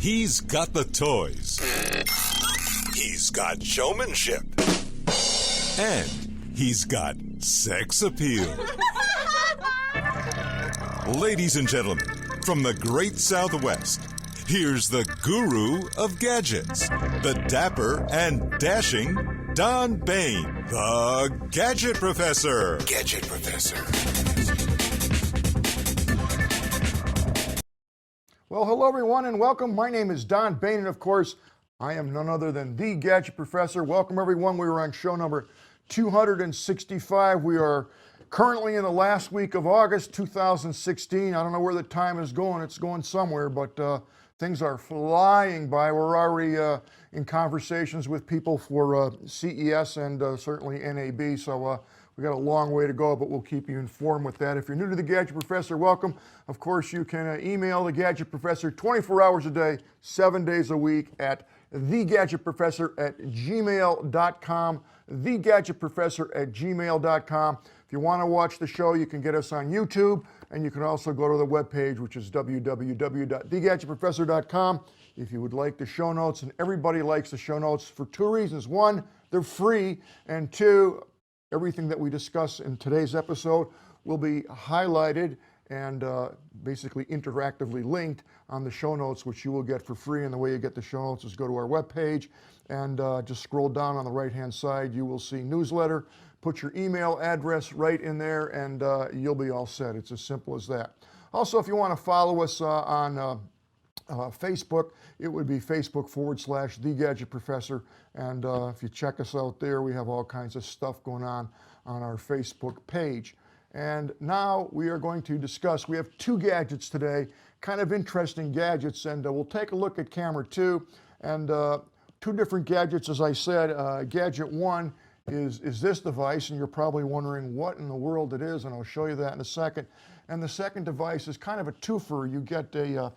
He's got the toys. He's got showmanship. And he's got sex appeal. Ladies and gentlemen, from the great Southwest, here's the guru of gadgets, the dapper and dashing Don Baine, the Gadget Professor. Gadget Professor. Well, hello everyone and welcome. My name is Don Baine and of course, I am none other than the Gadget Professor. Welcome everyone. We were on show number 265. We are currently in the last week of August 2016. I don't know where the time is going. It's going somewhere, but things are flying by. We're already in conversations with people for CES and certainly NAB, so we got a long way to go, but we'll keep you informed with that. If you're new to the Gadget Professor, welcome. Of course, you can email the Gadget Professor 24 hours a day, 7 days a week at thegadgetprofessor@gmail.com, thegadgetprofessor@gmail.com. If you want to watch the show, you can get us on YouTube, and you can also go to the webpage, which is www.thegadgetprofessor.com. If you would like the show notes, and everybody likes the show notes for two reasons. One, they're free, and two, everything that we discuss in today's episode will be highlighted and basically interactively linked on the show notes, which you will get for free. And the way you get the show notes is go to our webpage and just scroll down on the right-hand side. You will see newsletter. Put your email address right in there, and you'll be all set. It's as simple as that. Also, if you want to follow us on Facebook, it would be Facebook.com/The Gadget Professor. And if you check us out there, we have all kinds of stuff going on our Facebook page. And now we are going to discuss, we have two gadgets today, kind of interesting gadgets, and we'll take a look at camera two. And two different gadgets, as I said. Gadget one is this device, and you're probably wondering what in the world it is, and I'll show you that in a second. And the second device is kind of a twofer. You get a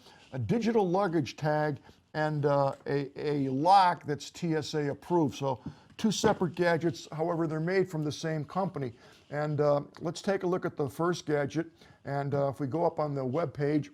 digital luggage tag and a lock that's TSA approved. So two separate gadgets, however, they're made from the same company. And let's take a look at the first gadget. And if we go up on the web page,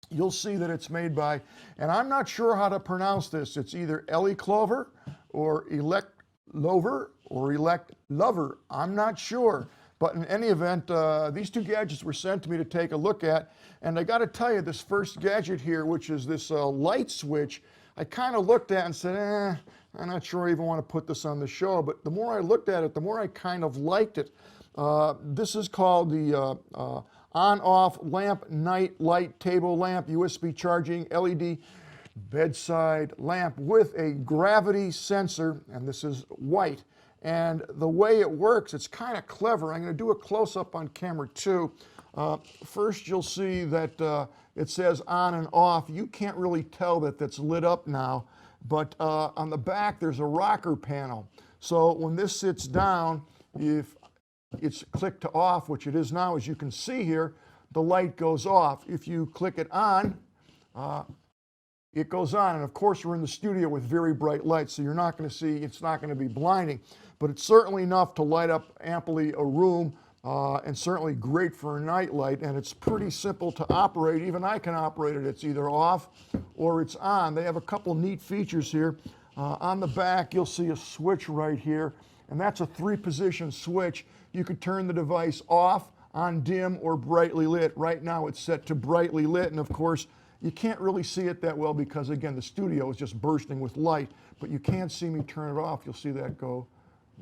you'll see that it's made by, and I'm not sure how to pronounce this. It's either ELECLOVER or ELECLOVER or ELECLOVER. I'm not sure. But in any event, these two gadgets were sent to me to take a look at. And I got to tell you, this first gadget here, which is this light switch, I kind of looked at and said, I'm not sure I even want to put this on the show. But the more I looked at it, the more I kind of liked it. This is called the on-off lamp night light table lamp, USB charging LED bedside lamp with a gravity sensor, and this is white. And the way it works, it's kind of clever. I'm going to do a close-up on camera two. First, you'll see that it says on and off. You can't really tell that that's lit up now, but on the back, there's a rocker panel. So when this sits down, if it's clicked to off, which it is now, as you can see here, the light goes off. If you click it on, it goes on. And of course, we're in the studio with very bright lights, so you're not going to see, it's not going to be blinding, but it's certainly enough to light up amply a room, and certainly great for a night light. And it's pretty simple to operate. Even I can operate it. It's either off or it's on. They have a couple neat features here. On the back, you'll see a switch right here, and that's a 3-position switch. You could turn the device off, on dim, or brightly lit. Right now, it's set to brightly lit, and of course, you can't really see it that well because, again, the studio is just bursting with light, but you can see me turn it off. You'll see that go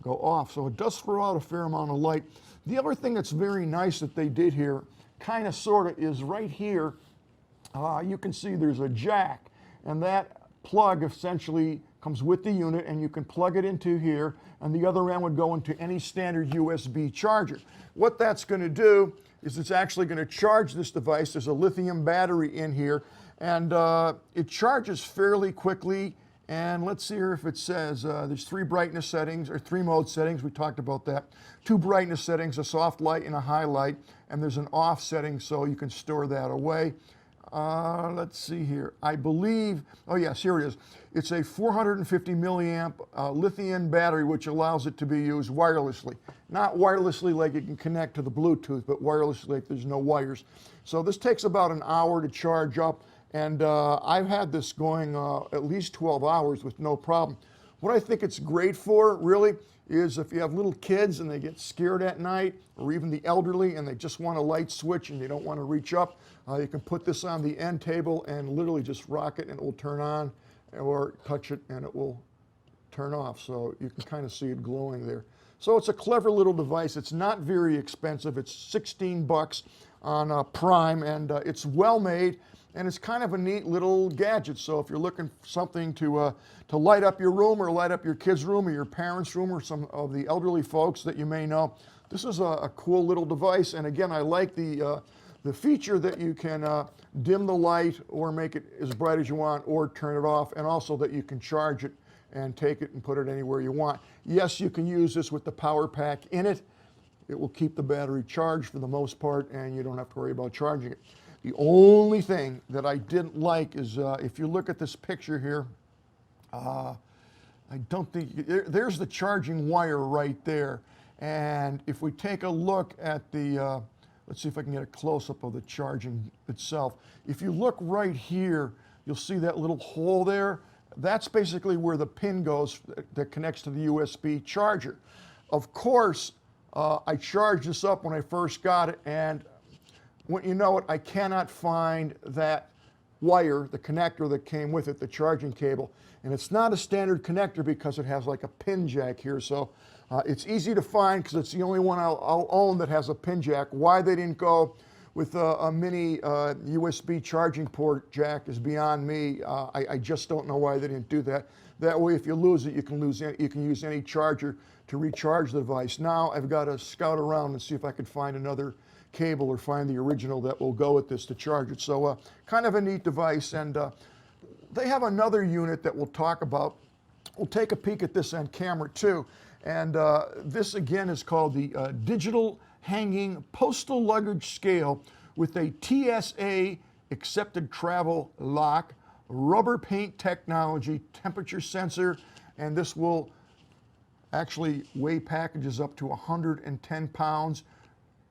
off. So it does throw out a fair amount of light. The other thing that's very nice that they did here, kind of sort of, is right here, you can see there's a jack, and that plug essentially comes with the unit, and you can plug it into here, and the other end would go into any standard USB charger. What that's going to do is it's actually going to charge this device. There's a lithium battery in here, and it charges fairly quickly. And let's see here if it says there's 3 brightness settings, or 3 mode settings. We talked about that. 2 brightness settings, a soft light and a high light, and there's an off setting so you can store that away. Let's see here. I believe, oh yes, here it is. It's a 450 milliamp lithium battery, which allows it to be used wirelessly. Not wirelessly like you can connect to the Bluetooth, but wirelessly like there's no wires. So this takes about an hour to charge up, And I've had this going at least 12 hours with no problem. What I think it's great for, really, is if you have little kids and they get scared at night, or even the elderly and they just want a light switch and they don't want to reach up, you can put this on the end table and literally just rock it and it will turn on, or touch it and it will turn off. So you can kind of see it glowing there. So it's a clever little device. It's not very expensive. It's 16 bucks on Prime, and it's well made, and it's kind of a neat little gadget. So if you're looking for something to light up your room, or light up your kids' room, or your parents' room, or some of the elderly folks that you may know, this is a cool little device. And again, I like the feature that you can dim the light or make it as bright as you want, or turn it off, and also that you can charge it and take it and put it anywhere you want. Yes, you can use this with the power pack in it. It will keep the battery charged for the most part, and you don't have to worry about charging it. The only thing that I didn't like is if you look at this picture here, I don't think, there's the charging wire right there. And if we take a look at the, let's see if I can get a close-up of the charging itself. If you look right here, you'll see that little hole there. That's basically where the pin goes that connects to the USB charger. Of course, I charged this up when I first got it, and when you know it, I cannot find that wire, the connector that came with it, the charging cable. And it's not a standard connector because it has like a pin jack here. So it's easy to find because it's the only one I'll own that has a pin jack. Why they didn't go with a mini USB charging port jack is beyond me. I just don't know why they didn't do that. That way, if you lose it, you can use any charger to recharge the device. Now I've got to scout around and see if I can find another cable or find the original that will go with this to charge it. So kind of a neat device. And they have another unit that we'll talk about. We'll take a peek at this on camera too. And this again is called the Digital Hanging Postal Luggage Scale with a TSA accepted travel lock, rubber paint technology, temperature sensor, and this will actually weigh packages up to 110 pounds.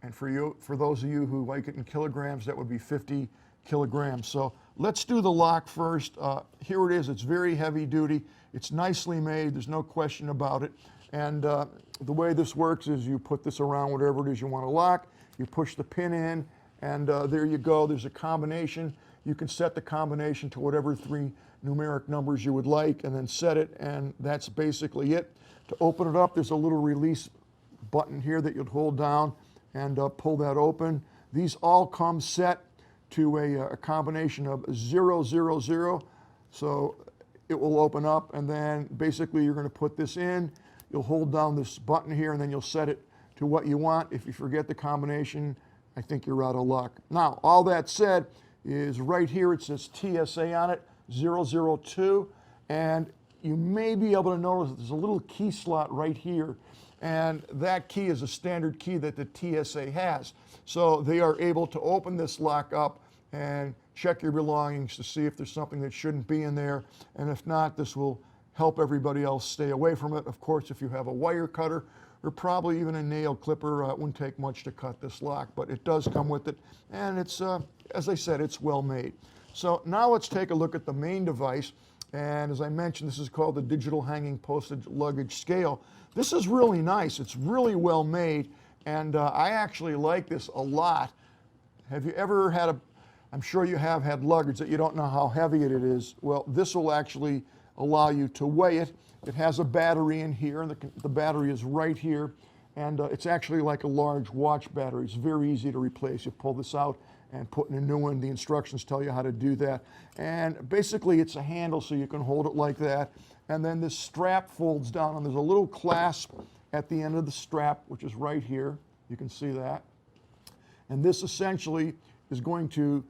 And for those of you who like it in kilograms, that would be 50 kilograms. So let's do the lock first. Here it is. It's very heavy duty. It's nicely made. There's no question about it. And the way this works is you put this around whatever it is you want to lock, you push the pin in, and there you go. There's a combination. You can set the combination to whatever 3 numeric numbers you would like, and then set it, and that's basically it. To open it up, there's a little release button here that you'd hold down and pull that open. These all come set to a combination of 0, 0, 0. So it will open up, and then basically you're going to put this in. You'll hold down this button here, and then you'll set it to what you want. If you forget the combination, I think you're out of luck. Now, all that said is right here it says TSA on it, 002, and you may be able to notice that there's a little key slot right here, and that key is a standard key that the TSA has. So they are able to open this lock up and check your belongings to see if there's something that shouldn't be in there, and if not, this will help everybody else stay away from it. Of course, if you have a wire cutter or probably even a nail clipper, it wouldn't take much to cut this lock, but it does come with it, and it's, as I said, it's well made. So now let's take a look at the main device, and as I mentioned, this is called the Digital Hanging Postal Luggage Scale. This is really nice. It's really well made, and I actually like this a lot. Have you ever had I'm sure you have had luggage that you don't know how heavy it is. Well, this will actually allow you to weigh it. It has a battery in here, and the battery is right here, and it's actually like a large watch battery. It's very easy to replace. You pull this out and put in a new one. The instructions tell you how to do that. And basically it's a handle so you can hold it like that, and then this strap folds down, and there's a little clasp at the end of the strap, which is right here. You can see that. And this essentially is going to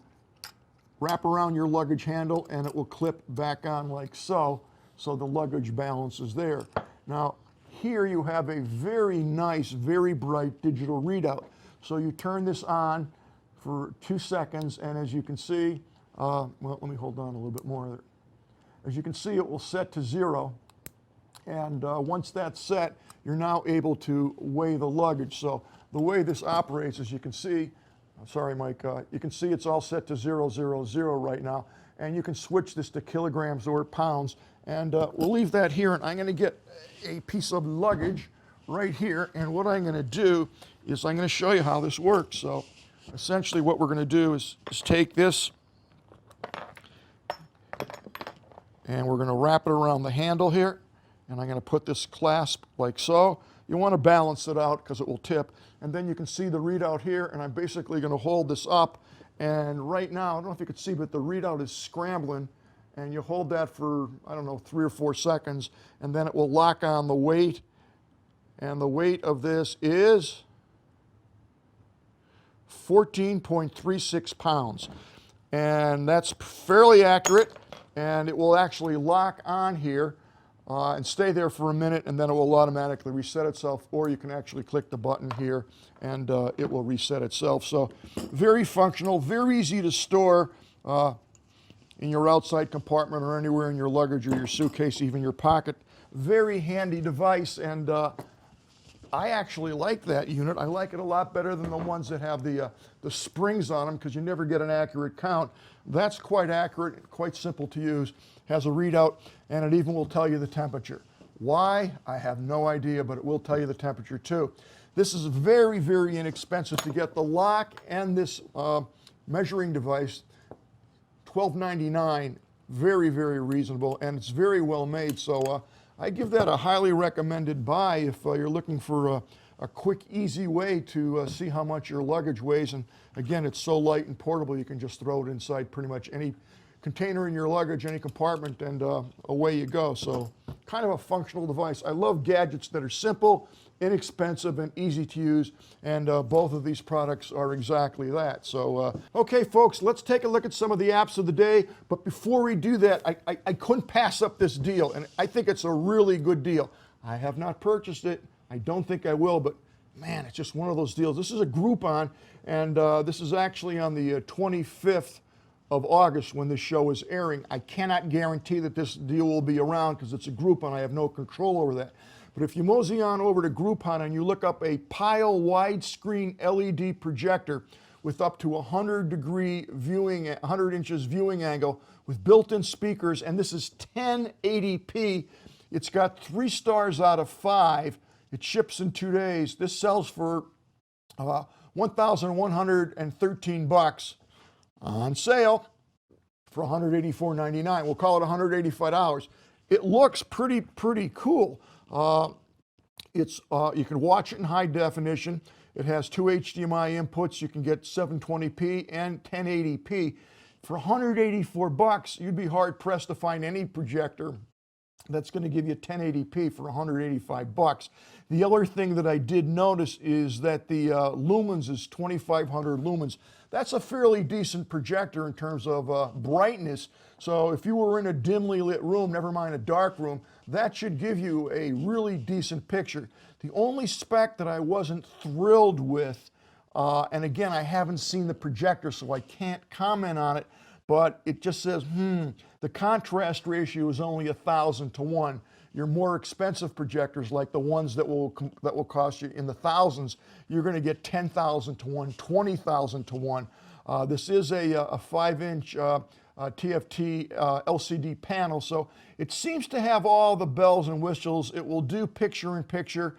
wrap around your luggage handle, and it will clip back on like so, so the luggage balance is there. Now, here you have a very nice, very bright digital readout. So you turn this on for 2 seconds, and as you can see, well, let me hold on a little bit more. As you can see, it will set to 0, and once that's set, you're now able to weigh the luggage. So the way this operates, as you can see, sorry, Mike, you can see it's all set to 000 right now. and you can switch this to kilograms or pounds. And we'll leave that here, and I'm going to get a piece of luggage right here, and what I'm going to do is I'm going to show you how this works. So essentially what we're going to do is take this, and we're going to wrap it around the handle here, and I'm going to put this clasp like so. You want to balance it out because it will tip, and then you can see the readout here, and I'm basically going to hold this up, and right now, I don't know if you can see, but the readout is scrambling, and you hold that for, I don't know, 3 or 4 seconds, and then it will lock on the weight, and the weight of this is 14.36 pounds, and that's fairly accurate, and it will actually lock on here and stay there for a minute, and then it will automatically reset itself, or you can actually click the button here and it will reset itself. So very functional, very easy to store in your outside compartment or anywhere in your luggage or your suitcase, even your pocket. Very handy device, and I actually like that unit. I like it a lot better than the ones that have the springs on them, because you never get an accurate count. That's quite accurate, quite simple to use, has a readout, and it even will tell you the temperature. Why? I have no idea, but it will tell you the temperature too. This is very, very inexpensive to get. The lock and this measuring device, $12.99, very, very reasonable, and it's very well made. So I give that a highly recommended buy if you're looking for a quick, easy way to see how much your luggage weighs. And again, it's so light and portable, you can just throw it inside pretty much any container in your luggage, any compartment, and away you go. So kind of a functional device. I love gadgets that are simple, inexpensive, and easy to use, and both of these products are exactly that. So, okay, folks, let's take a look at some of the apps of the day. But before we do that, I couldn't pass up this deal, and I think it's a really good deal. I have not purchased it. I don't think I will, but man, it's just one of those deals. This is a Groupon, and this is actually on the 25th of August when this show is airing. I cannot guarantee that this deal will be around because it's a Groupon. I have no control over that. But if you mosey on over to Groupon and you look up a Pile widescreen LED projector with up to 100 inches viewing angle with built-in speakers, and this is 1080p. It's got 3 stars out of 5. It ships in 2 days. This sells for $1,113 on sale for $184.99. We'll call it $185. It looks pretty cool. You can watch it in high definition. It has 2 HDMI inputs. You can get 720p and 1080p. For $184, you'd be hard pressed to find any projector that's going to give you 1080p for $185. The other thing that I did notice is that the lumens is 2500 lumens. That's a fairly decent projector in terms of brightness. So if you were in a dimly lit room, never mind a dark room, that should give you a really decent picture. The only spec that I wasn't thrilled with, and again, I haven't seen the projector, so I can't comment on it, but it just says, the contrast ratio is only 1,000 to 1. Your more expensive projectors, like the ones that will cost you in the thousands, you're going to get 10,000 to 1, 20,000 to 1. This is a 5-inch TFT LCD panel, so it seems to have all the bells and whistles. It will do picture-in-picture,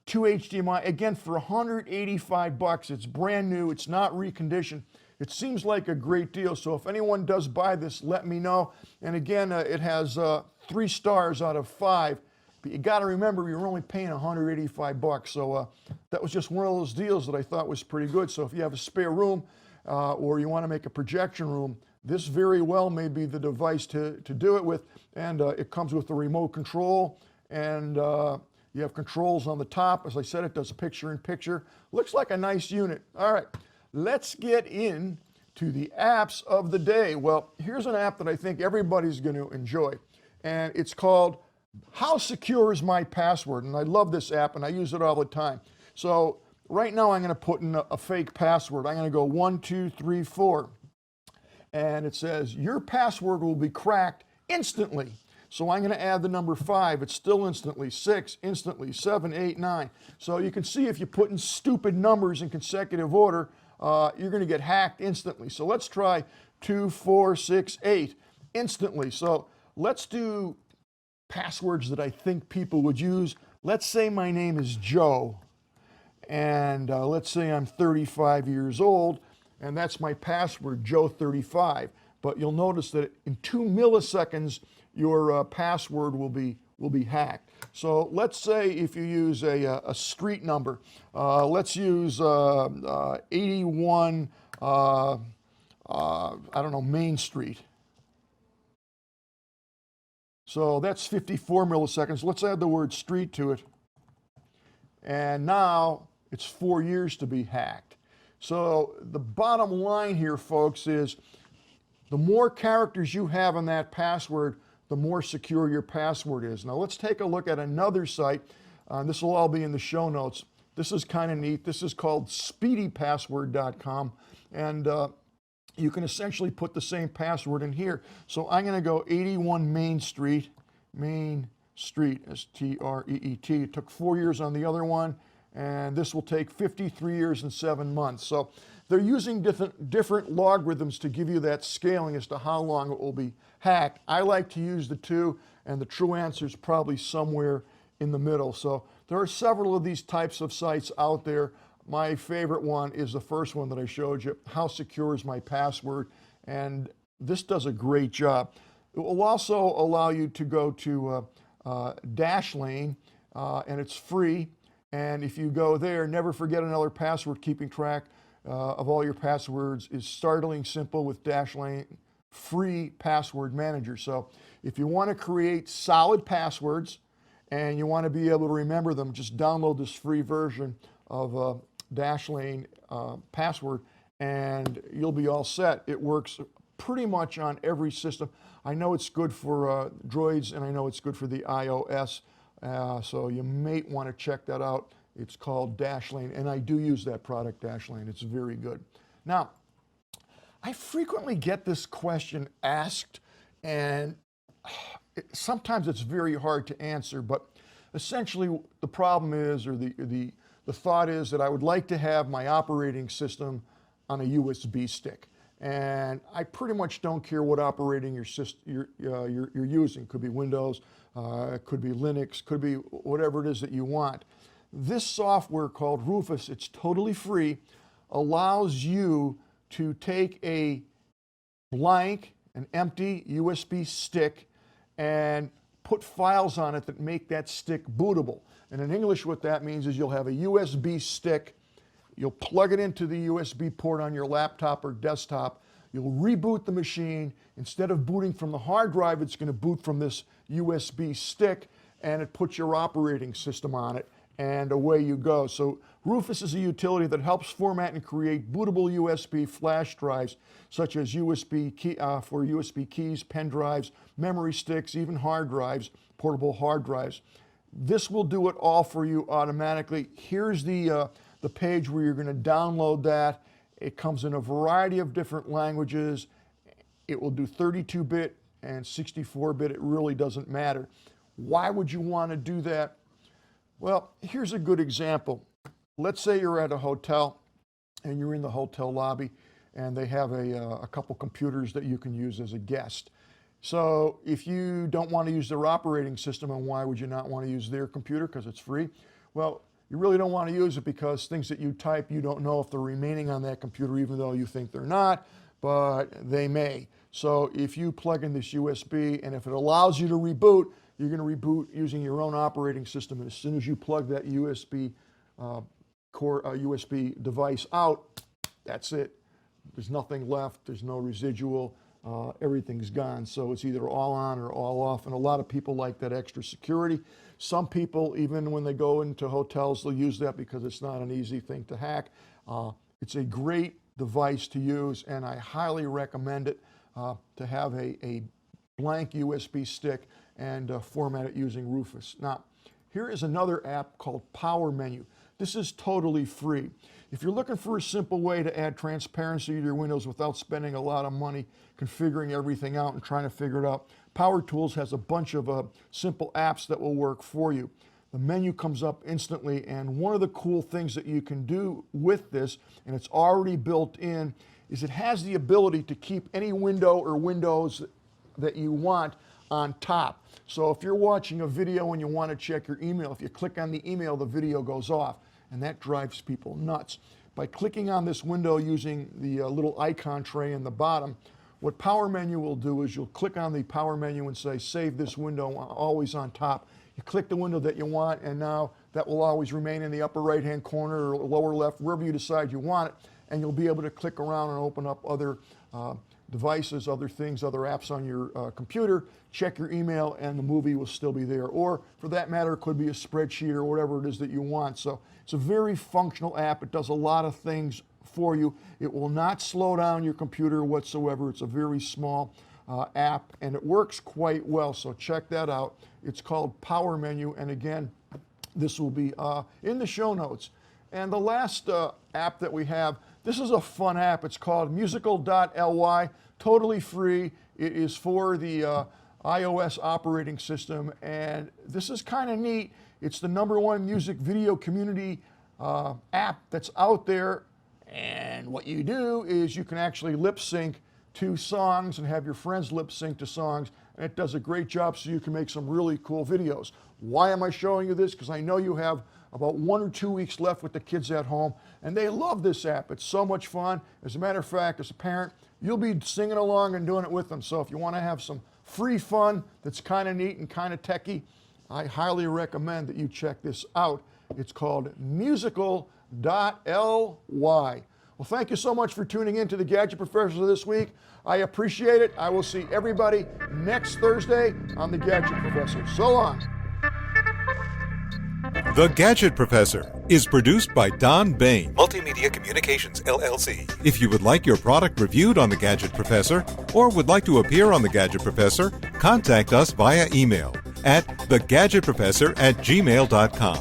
2 HDMI, again for $185. It's brand new, it's not reconditioned. It seems like a great deal, so if anyone does buy this, let me know. And again, it has 3 stars out of 5. But you got to remember, you're only paying $185. So that was just one of those deals that I thought was pretty good. So if you have a spare room or you want to make a projection room, this very well may be the device to do it with. And it comes with the remote control, and you have controls on the top. As I said, it does picture-in-picture. Looks like a nice unit. All right. Let's get into the apps of the day. Well, here's an app that I think everybody's going to enjoy, and it's called How Secure Is My Password? And I love this app, and I use it all the time. So right now I'm going to put in a fake password. I'm going to go 1, 2, 3, 4, and it says your password will be cracked instantly. So I'm going to add the number 5. It's still instantly. 6, instantly. 7, 8, 9. So you can see if you put in stupid numbers in consecutive order, you're going to get hacked instantly. So let's try 2468 instantly. So let's do passwords that I think people would use. Let's say my name is Joe, and let's say I'm 35 years old, and that's my password, Joe35. But you'll notice that in 2 milliseconds, your password will be hacked. So let's say if you use a street number, let's use 81, I don't know, Main Street. So that's 54 milliseconds. Let's add the word street to it. And now it's 4 years to be hacked. So the bottom line here, folks, is the more characters you have in that password, the more secure your password is. Now let's take a look at another site. This will all be in the show notes. This is kind of neat. This is called speedypassword.com. And you can essentially put the same password in here. So I'm going to go 81 Main Street, S-T-R-E-E-T. It took 4 years on the other one, and this will take 53 years and 7 months. So they're using different logarithms to give you that scaling as to how long it will be hacked. I like to use the 2, and the true answer is probably somewhere in the middle. So there are several of these types of sites out there. My favorite one is the first one that I showed you, How Secure is My Password? And this does a great job. It will also allow you to go to Dashlane, and it's free. And if you go there, never forget another password. Keeping track of all your passwords is startling simple with Dashlane free password manager. So if you want to create solid passwords and you want to be able to remember them, just download this free version of Dashlane password and you'll be all set. It works pretty much on every system. I know it's good for Droids, and I know it's good for the iOS, so you may want to check that out. It's called Dashlane, and I do use that product, Dashlane. It's very good. Now, I frequently get this question asked, and sometimes it's very hard to answer, but essentially the problem is, or the thought is that I would like to have my operating system on a USB stick. And I pretty much don't care what operating you're using. Could be Windows, could be Linux, could be whatever it is that you want. This software called Rufus, it's totally free, allows you to take a blank, an empty USB stick and put files on it that make that stick bootable. And in English what that means is you'll have a USB stick. You'll plug it into the USB port on your laptop or desktop. You'll reboot the machine. Instead of booting from the hard drive, it's going to boot from this USB stick, and it puts your operating system on it, and away you go. So Rufus is a utility that helps format and create bootable USB flash drives, such as USB key, for USB keys, pen drives, memory sticks, even hard drives, portable hard drives. This will do it all for you automatically. Here's the page where you're going to download that. It comes in a variety of different languages. It will do 32-bit and 64-bit. It really doesn't matter. Why would you want to do that? Well, here's a good example. Let's say you're at a hotel and you're in the hotel lobby and they have a couple computers that you can use as a guest. So if you don't want to use their operating system, and why would you not want to use their computer? Because it's free. Well, you really don't want to use it because things that you type, you don't know if they're remaining on that computer, even though you think they're not, but they may. So if you plug in this USB, and if it allows you to reboot, you're going to reboot using your own operating system. And as soon as you plug that USB USB device out, that's it. There's nothing left. There's no residual. Everything's gone. So it's either all on or all off. And a lot of people like that extra security. Some people, even when they go into hotels, they'll use that because it's not an easy thing to hack. It's a great device to use, and I highly recommend it to have a blank USB stick and format it using Rufus. Now, here is another app called Power Menu. This is totally free. If you're looking for a simple way to add transparency to your windows without spending a lot of money configuring everything out and trying to figure it out, Power Tools has a bunch of simple apps that will work for you. The menu comes up instantly, and one of the cool things that you can do with this, and it's already built in, is it has the ability to keep any window or windows that you want on top. So if you're watching a video and you want to check your email, if you click on the email, the video goes off, and that drives people nuts. By clicking on this window using the little icon tray in the bottom, what Power Menu will do is you'll click on the Power Menu and say, save this window always on top. You click the window that you want, and now that will always remain in the upper right-hand corner or lower left, wherever you decide you want it, and you'll be able to click around and open up other devices, other things, other apps on your computer, check your email, and the movie will still be there. Or, for that matter, it could be a spreadsheet or whatever it is that you want. So it's a very functional app. It does a lot of things for you. It will not slow down your computer whatsoever. It's a very small app, and it works quite well. So check that out. It's called Power Menu, and again, this will be in the show notes. And the last app that we have, this is a fun app. It's called musical.ly, totally free. It is for the iOS operating system, and this is kind of neat. It's the #1 music video community app that's out there, and what you do is you can actually lip sync to songs and have your friends lip sync to songs, and it does a great job so you can make some really cool videos. Why am I showing you this? Because I know you have about 1 or 2 weeks left with the kids at home, and they love this app. It's so much fun. As a matter of fact, as a parent, you'll be singing along and doing it with them. So if you want to have some free fun that's kind of neat and kind of techy, I highly recommend that you check this out. It's called musical.ly. Well, thank you so much for tuning in to the Gadget Professor this week. I appreciate it. I will see everybody next Thursday on the Gadget Professor. So long. The Gadget Professor is produced by Don Baine, Multimedia Communications, LLC. If you would like your product reviewed on The Gadget Professor or would like to appear on The Gadget Professor, contact us via email at thegadgetprofessor@gmail.com.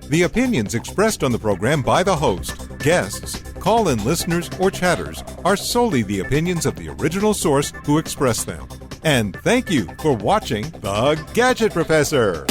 The opinions expressed on the program by the host, guests, call-in listeners, or chatters are solely the opinions of the original source who expressed them. And thank you for watching The Gadget Professor.